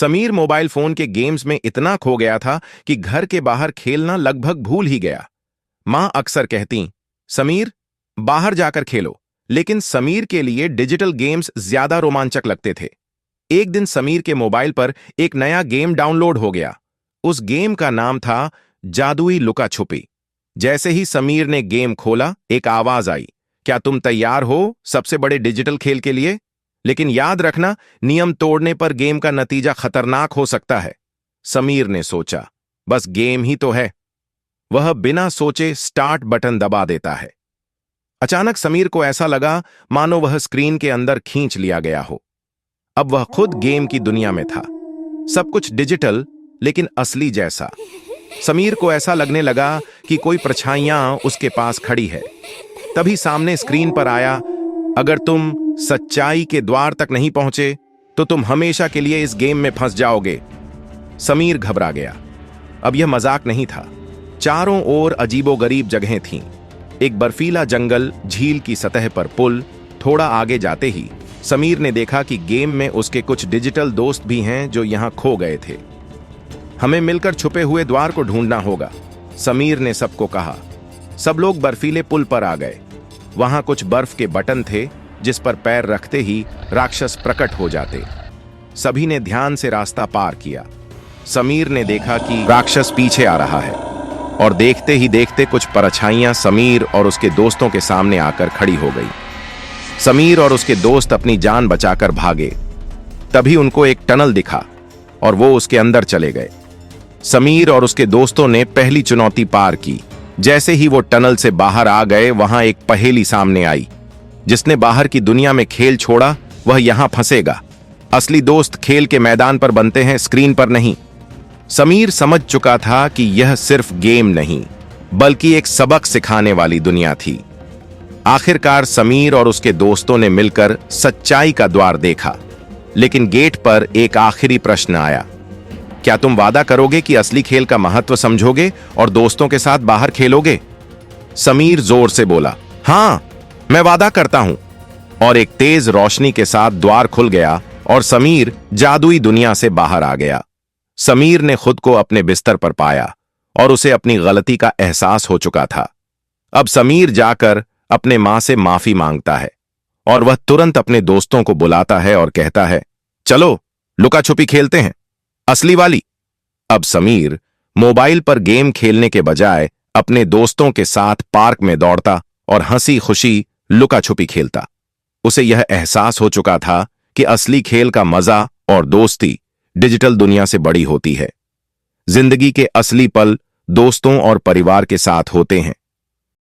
Sameer mobile phone के games में इतना खो गया था कि घर के बाहर खेलना लगभग भूल ही गया। मां अक्सर कहती, समीर, बाहर जाकर खेलो, लेकिन समीर के लिए डिजिटल गेम्स ज्यादा रोमांचक लगते थे। एक दिन समीर के मोबाइल पर एक नया गेम डाउनलोड हो गया। उस गेम का नाम था जादुई लुका छुपी। जैसे ही समीर ने गेम खोला, एक आवाज आई, क्या तुम तैयार हो सबसे बड़े डिजिटल खेल के लिए? लेकिन याद रखना, नियम तोड़ने पर गेम का नतीजा खतरनाक हो सकता है। समीर ने सोचा, बस गेम ही तो है। वह बिना सोचे स्टार्ट बटन दबा देता है। अचानक समीर को ऐसा लगा मानो वह स्क्रीन के अंदर खींच लिया गया हो। अब वह खुद गेम की दुनिया में था। सब कुछ डिजिटल, लेकिन असली जैसा। समीर को ऐसा लगने लगा कि कोई परछाइयां उसके पास खड़ी है। तभी सामने स्क्रीन पर आया, अगर तुम सच्चाई के द्वार तक नहीं पहुंचे तो तुम हमेशा के लिए इस गेम में फंस जाओगे। समीर घबरा गया। अब यह मजाक नहीं था। चारों ओर अजीबोगरीब जगहें थीं। एक बर्फीला जंगल, झील की सतह पर पुल। थोड़ा आगे जाते ही समीर ने देखा कि गेम में उसके कुछ डिजिटल दोस्त भी हैं जो यहां खो गए थे। हमें मिलकर छुपे हुए द्वार को ढूंढना होगा, समीर ने सबको कहा। सब लोग बर्फीले पुल पर आ गए। वहां कुछ बर्फ के बटन थे जिस पर पैर रखते ही राक्षस प्रकट हो जाते। सभी ने ध्यान से रास्ता पार किया। समीर ने देखा कि राक्षस पीछे आ रहा है और देखते ही देखते कुछ परछाइयां समीर और उसके दोस्तों के सामने आकर खड़ी हो गई। समीर और उसके दोस्त अपनी जान बचाकर भागे। तभी उनको एक टनल दिखा और वो उसके अंदर चले गए। समीर और उसके दोस्तों ने पहली चुनौती पार की। जैसे ही वो टनल से बाहर आ गए, वहां एक पहेली सामने आई। जिसने बाहर की दुनिया में खेल छोड़ा, वह यहां फंसेगा। असली दोस्त खेल के मैदान पर बनते हैं, स्क्रीन पर नहीं। समीर समझ चुका था कि यह सिर्फ गेम नहीं, बल्कि एक सबक सिखाने वाली दुनिया थी। आखिरकार समीर और उसके दोस्तों ने मिलकर सच्चाई का द्वार देखा। लेकिन गेट पर एक आखिरी प्रश्न आया, क्या तुम वादा करोगे कि असली खेल का महत्व समझोगे और दोस्तों के साथ बाहर खेलोगे? समीर जोर से बोला, हां, मैं वादा करता हूं। और एक तेज रोशनी के साथ द्वार खुल गया और समीर जादुई दुनिया से बाहर आ गया। समीर ने खुद को अपने बिस्तर पर पाया और उसे अपनी गलती का एहसास हो चुका था। अब समीर जाकर अपने मां से माफी मांगता है और वह तुरंत अपने दोस्तों को बुलाता है और कहता है, चलो लुका छुपी खेलते हैं, असली वाली। अब समीर मोबाइल पर गेम खेलने के बजाय अपने दोस्तों के साथ पार्क में दौड़ता और हंसी खुशी लुका छुपी खेलता। उसे यह एहसास हो चुका था कि असली खेल का मजा और दोस्ती डिजिटल दुनिया से बड़ी होती है। जिंदगी के असली पल दोस्तों और परिवार के साथ होते हैं।